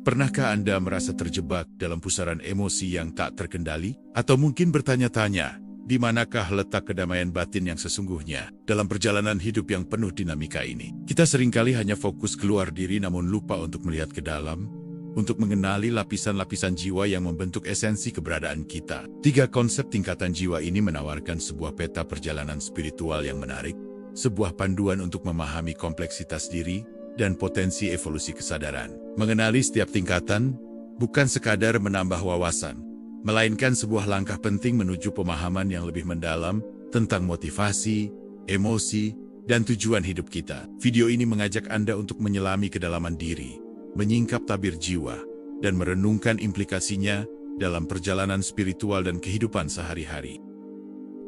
Pernahkah Anda merasa terjebak dalam pusaran emosi yang tak terkendali? Atau mungkin bertanya-tanya, di manakah letak kedamaian batin yang sesungguhnya dalam perjalanan hidup yang penuh dinamika ini? Kita seringkali hanya fokus keluar diri namun lupa untuk melihat ke dalam, untuk mengenali lapisan-lapisan jiwa yang membentuk esensi keberadaan kita. 3 konsep tingkatan jiwa ini menawarkan sebuah peta perjalanan spiritual yang menarik, sebuah panduan untuk memahami kompleksitas diri dan potensi evolusi kesadaran. Mengenali setiap tingkatan bukan sekadar menambah wawasan, melainkan sebuah langkah penting menuju pemahaman yang lebih mendalam tentang motivasi, emosi, dan tujuan hidup kita. Video ini mengajak Anda untuk menyelami kedalaman diri, menyingkap tabir jiwa, dan merenungkan implikasinya dalam perjalanan spiritual dan kehidupan sehari-hari.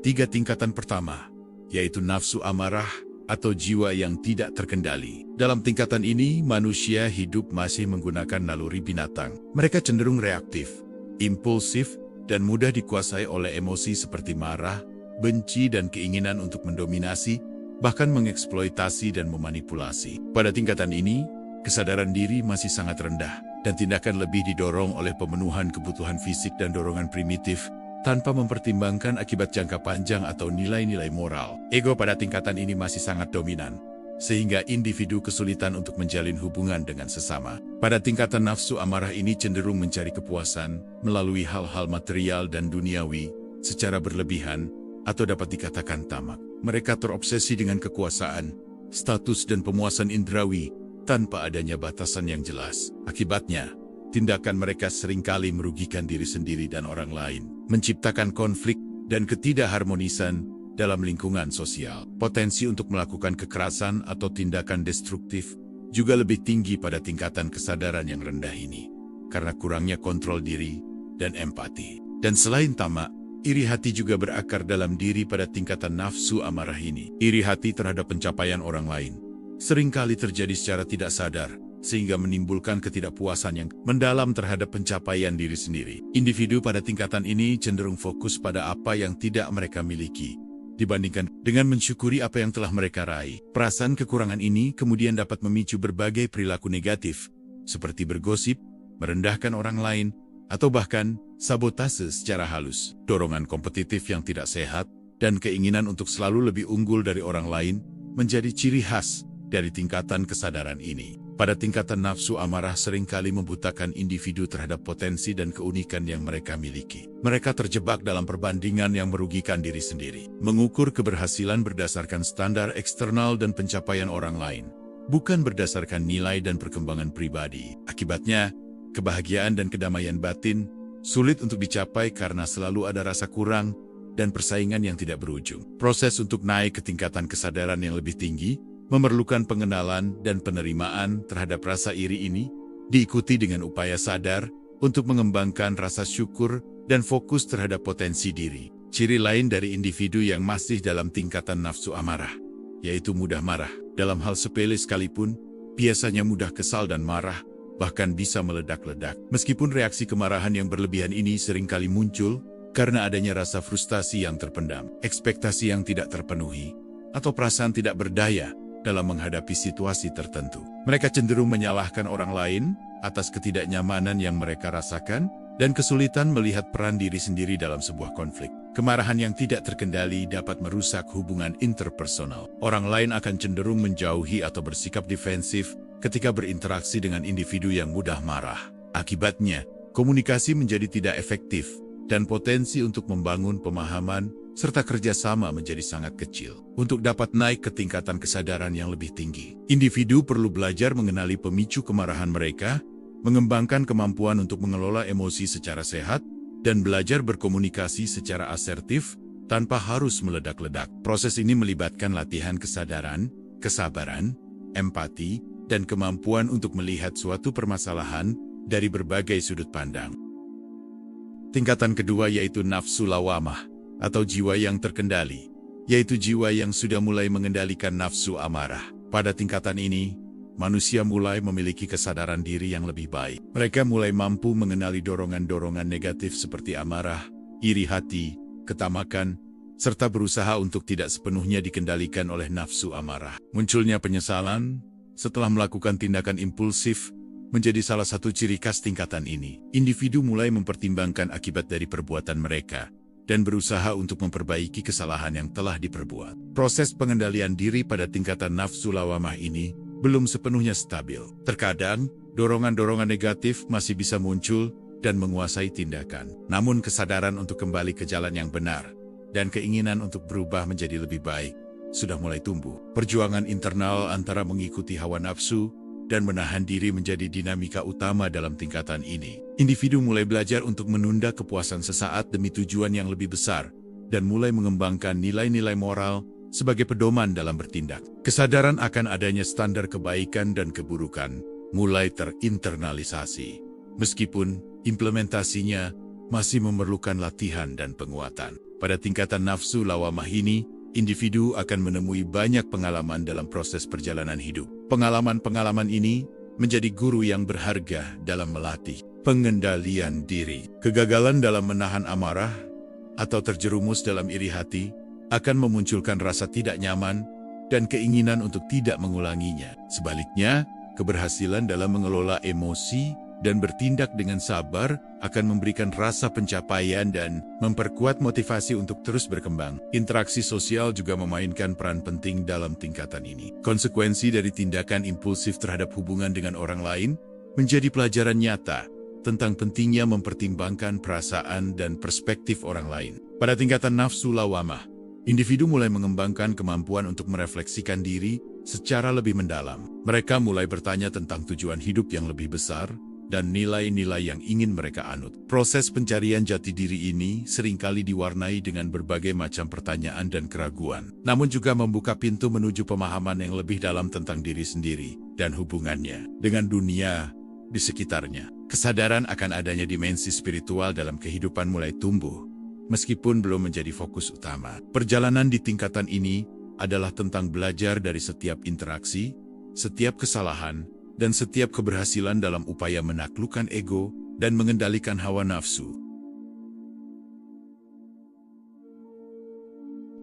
3 tingkatan pertama, yaitu nafsu amarah atau jiwa yang tidak terkendali. Dalam tingkatan ini, manusia hidup masih menggunakan naluri binatang. Mereka cenderung reaktif, impulsif, dan mudah dikuasai oleh emosi seperti marah, benci, dan keinginan untuk mendominasi, bahkan mengeksploitasi dan memanipulasi. Pada tingkatan ini, kesadaran diri masih sangat rendah, dan tindakan lebih didorong oleh pemenuhan kebutuhan fisik dan dorongan primitif, tanpa mempertimbangkan akibat jangka panjang atau nilai-nilai moral. Ego pada tingkatan ini masih sangat dominan, sehingga individu kesulitan untuk menjalin hubungan dengan sesama. Pada tingkatan nafsu amarah ini cenderung mencari kepuasan melalui hal-hal material dan duniawi secara berlebihan, atau dapat dikatakan tamak. Mereka terobsesi dengan kekuasaan, status, dan pemuasan indrawi tanpa adanya batasan yang jelas. Akibatnya, tindakan mereka seringkali merugikan diri sendiri dan orang lain, menciptakan konflik dan ketidakharmonisan dalam lingkungan sosial. Potensi untuk melakukan kekerasan atau tindakan destruktif juga lebih tinggi pada tingkatan kesadaran yang rendah ini, karena kurangnya kontrol diri dan empati. Dan selain tamak, iri hati juga berakar dalam diri pada tingkatan nafsu amarah ini. Iri hati terhadap pencapaian orang lain seringkali terjadi secara tidak sadar, sehingga menimbulkan ketidakpuasan yang mendalam terhadap pencapaian diri sendiri. Individu pada tingkatan ini cenderung fokus pada apa yang tidak mereka miliki, dibandingkan dengan mensyukuri apa yang telah mereka raih. Perasaan kekurangan ini kemudian dapat memicu berbagai perilaku negatif, seperti bergosip, merendahkan orang lain, atau bahkan sabotase secara halus. Dorongan kompetitif yang tidak sehat, dan keinginan untuk selalu lebih unggul dari orang lain, menjadi ciri khas dari tingkatan kesadaran ini. Pada tingkatan nafsu amarah seringkali membutakan individu terhadap potensi dan keunikan yang mereka miliki. Mereka terjebak dalam perbandingan yang merugikan diri sendiri, mengukur keberhasilan berdasarkan standar eksternal dan pencapaian orang lain, bukan berdasarkan nilai dan perkembangan pribadi. Akibatnya, kebahagiaan dan kedamaian batin sulit untuk dicapai karena selalu ada rasa kurang dan persaingan yang tidak berujung. Proses untuk naik ke tingkatan kesadaran yang lebih tinggi memerlukan pengenalan dan penerimaan terhadap rasa iri ini, diikuti dengan upaya sadar untuk mengembangkan rasa syukur dan fokus terhadap potensi diri. Ciri lain dari individu yang masih dalam tingkatan nafsu amarah, yaitu mudah marah. Dalam hal sepele sekalipun, biasanya mudah kesal dan marah, bahkan bisa meledak-ledak. Meskipun reaksi kemarahan yang berlebihan ini seringkali muncul karena adanya rasa frustasi yang terpendam, ekspektasi yang tidak terpenuhi, atau perasaan tidak berdaya dalam menghadapi situasi tertentu. Mereka cenderung menyalahkan orang lain atas ketidaknyamanan yang mereka rasakan dan kesulitan melihat peran diri sendiri dalam sebuah konflik. Kemarahan yang tidak terkendali dapat merusak hubungan interpersonal. Orang lain akan cenderung menjauhi atau bersikap defensif ketika berinteraksi dengan individu yang mudah marah. Akibatnya, komunikasi menjadi tidak efektif dan potensi untuk membangun pemahaman serta kerjasama menjadi sangat kecil. Untuk dapat naik ke tingkatan kesadaran yang lebih tinggi, individu perlu belajar mengenali pemicu kemarahan mereka, mengembangkan kemampuan untuk mengelola emosi secara sehat, dan belajar berkomunikasi secara asertif tanpa harus meledak-ledak. Proses ini melibatkan latihan kesadaran, kesabaran, empati, dan kemampuan untuk melihat suatu permasalahan dari berbagai sudut pandang. Tingkatan kedua yaitu nafsu lawamah, atau jiwa yang terkendali, yaitu jiwa yang sudah mulai mengendalikan nafsu amarah. Pada tingkatan ini, manusia mulai memiliki kesadaran diri yang lebih baik. Mereka mulai mampu mengenali dorongan-dorongan negatif seperti amarah, iri hati, ketamakan, serta berusaha untuk tidak sepenuhnya dikendalikan oleh nafsu amarah. Munculnya penyesalan setelah melakukan tindakan impulsif menjadi salah satu ciri khas tingkatan ini. Individu mulai mempertimbangkan akibat dari perbuatan mereka dan berusaha untuk memperbaiki kesalahan yang telah diperbuat. Proses pengendalian diri pada tingkatan nafsu lawamah ini belum sepenuhnya stabil. Terkadang, dorongan-dorongan negatif masih bisa muncul dan menguasai tindakan. Namun kesadaran untuk kembali ke jalan yang benar dan keinginan untuk berubah menjadi lebih baik sudah mulai tumbuh. Perjuangan internal antara mengikuti hawa nafsu dan menahan diri menjadi dinamika utama dalam tingkatan ini. Individu mulai belajar untuk menunda kepuasan sesaat demi tujuan yang lebih besar dan mulai mengembangkan nilai-nilai moral sebagai pedoman dalam bertindak. Kesadaran akan adanya standar kebaikan dan keburukan mulai terinternalisasi, meskipun implementasinya masih memerlukan latihan dan penguatan. Pada tingkatan nafsu lawamah ini, individu akan menemui banyak pengalaman dalam proses perjalanan hidup. Pengalaman-pengalaman ini menjadi guru yang berharga dalam melatih pengendalian diri. Kegagalan dalam menahan amarah atau terjerumus dalam iri hati akan memunculkan rasa tidak nyaman dan keinginan untuk tidak mengulanginya. Sebaliknya, keberhasilan dalam mengelola emosi dan bertindak dengan sabar akan memberikan rasa pencapaian dan memperkuat motivasi untuk terus berkembang. Interaksi sosial juga memainkan peran penting dalam tingkatan ini. Konsekuensi dari tindakan impulsif terhadap hubungan dengan orang lain menjadi pelajaran nyata tentang pentingnya mempertimbangkan perasaan dan perspektif orang lain. Pada tingkatan nafsu lawamah, individu mulai mengembangkan kemampuan untuk merefleksikan diri secara lebih mendalam. Mereka mulai bertanya tentang tujuan hidup yang lebih besar dan nilai-nilai yang ingin mereka anut. Proses pencarian jati diri ini seringkali diwarnai dengan berbagai macam pertanyaan dan keraguan, namun juga membuka pintu menuju pemahaman yang lebih dalam tentang diri sendiri dan hubungannya dengan dunia di sekitarnya. Kesadaran akan adanya dimensi spiritual dalam kehidupan mulai tumbuh, meskipun belum menjadi fokus utama. Perjalanan di tingkatan ini adalah tentang belajar dari setiap interaksi, setiap kesalahan, dan setiap keberhasilan dalam upaya menaklukkan ego dan mengendalikan hawa nafsu.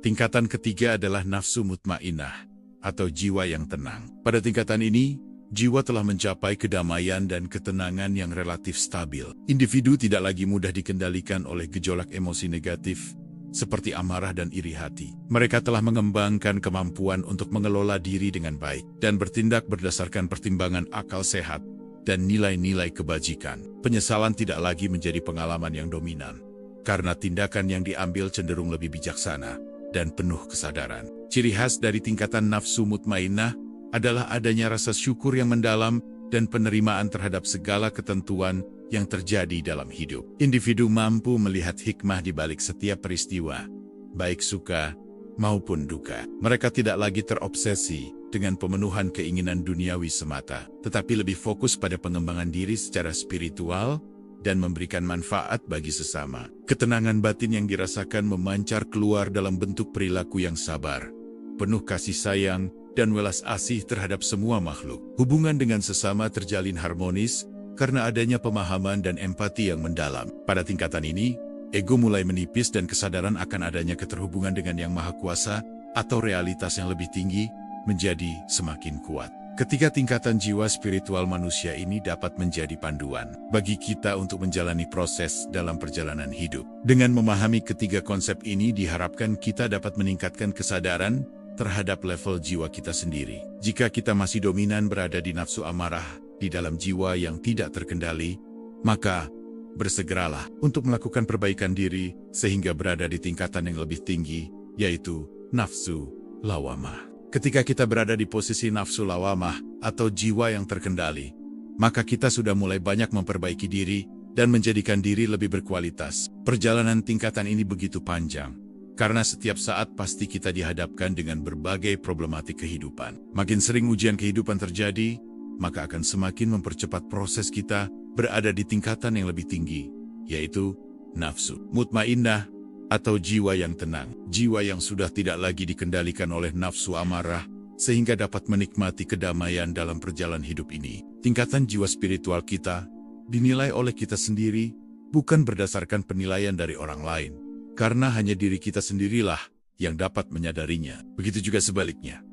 Tingkatan ketiga adalah nafsu mutmainnah atau jiwa yang tenang. Pada tingkatan ini, jiwa telah mencapai kedamaian dan ketenangan yang relatif stabil. Individu tidak lagi mudah dikendalikan oleh gejolak emosi negatif seperti amarah dan iri hati. Mereka telah mengembangkan kemampuan untuk mengelola diri dengan baik dan bertindak berdasarkan pertimbangan akal sehat dan nilai-nilai kebajikan. Penyesalan tidak lagi menjadi pengalaman yang dominan, karena tindakan yang diambil cenderung lebih bijaksana dan penuh kesadaran. Ciri khas dari tingkatan nafsu mutmainnah adalah adanya rasa syukur yang mendalam dan penerimaan terhadap segala ketentuan yang terjadi dalam hidup. Individu mampu melihat hikmah di balik setiap peristiwa, baik suka maupun duka. Mereka tidak lagi terobsesi dengan pemenuhan keinginan duniawi semata, tetapi lebih fokus pada pengembangan diri secara spiritual dan memberikan manfaat bagi sesama. Ketenangan batin yang dirasakan memancar keluar dalam bentuk perilaku yang sabar, penuh kasih sayang, dan welas asih terhadap semua makhluk. Hubungan dengan sesama terjalin harmonis karena adanya pemahaman dan empati yang mendalam. Pada tingkatan ini, ego mulai menipis dan kesadaran akan adanya keterhubungan dengan Yang Maha Kuasa atau realitas yang lebih tinggi menjadi semakin kuat. Ketiga tingkatan jiwa spiritual manusia ini dapat menjadi panduan bagi kita untuk menjalani proses dalam perjalanan hidup. Dengan memahami ketiga konsep ini, diharapkan kita dapat meningkatkan kesadaran terhadap level jiwa kita sendiri. Jika kita masih dominan berada di nafsu amarah, di dalam jiwa yang tidak terkendali, maka bersegeralah untuk melakukan perbaikan diri sehingga berada di tingkatan yang lebih tinggi, yaitu nafsu lawamah. Ketika kita berada di posisi nafsu lawamah atau jiwa yang terkendali, maka kita sudah mulai banyak memperbaiki diri dan menjadikan diri lebih berkualitas. Perjalanan tingkatan ini begitu panjang, karena setiap saat pasti kita dihadapkan dengan berbagai problematik kehidupan. Makin sering ujian kehidupan terjadi, maka akan semakin mempercepat proses kita berada di tingkatan yang lebih tinggi, yaitu nafsu mutmainnah atau jiwa yang tenang. Jiwa yang sudah tidak lagi dikendalikan oleh nafsu amarah, sehingga dapat menikmati kedamaian dalam perjalanan hidup ini. Tingkatan jiwa spiritual kita dinilai oleh kita sendiri, bukan berdasarkan penilaian dari orang lain, karena hanya diri kita sendirilah yang dapat menyadarinya. Begitu juga sebaliknya.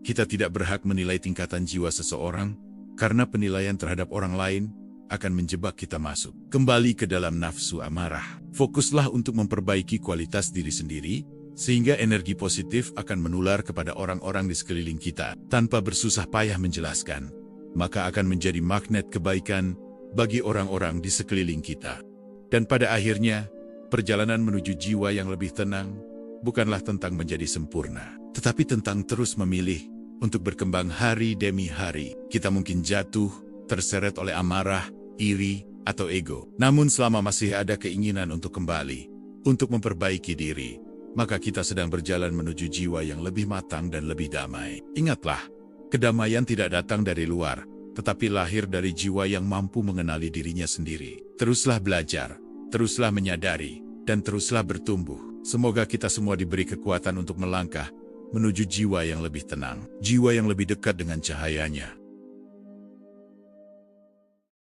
Kita tidak berhak menilai tingkatan jiwa seseorang, karena penilaian terhadap orang lain akan menjebak kita masuk kembali ke dalam nafsu amarah. Fokuslah untuk memperbaiki kualitas diri sendiri, sehingga energi positif akan menular kepada orang-orang di sekeliling kita. Tanpa bersusah payah menjelaskan, maka akan menjadi magnet kebaikan bagi orang-orang di sekeliling kita. Dan pada akhirnya, perjalanan menuju jiwa yang lebih tenang bukanlah tentang menjadi sempurna, tetapi tentang terus memilih untuk berkembang hari demi hari. Kita mungkin jatuh, terseret oleh amarah, iri, atau ego. Namun selama masih ada keinginan untuk kembali, untuk memperbaiki diri, maka kita sedang berjalan menuju jiwa yang lebih matang dan lebih damai. Ingatlah, kedamaian tidak datang dari luar, tetapi lahir dari jiwa yang mampu mengenali dirinya sendiri. Teruslah belajar, teruslah menyadari, dan teruslah bertumbuh. Semoga kita semua diberi kekuatan untuk melangkah menuju jiwa yang lebih tenang, jiwa yang lebih dekat dengan cahayanya.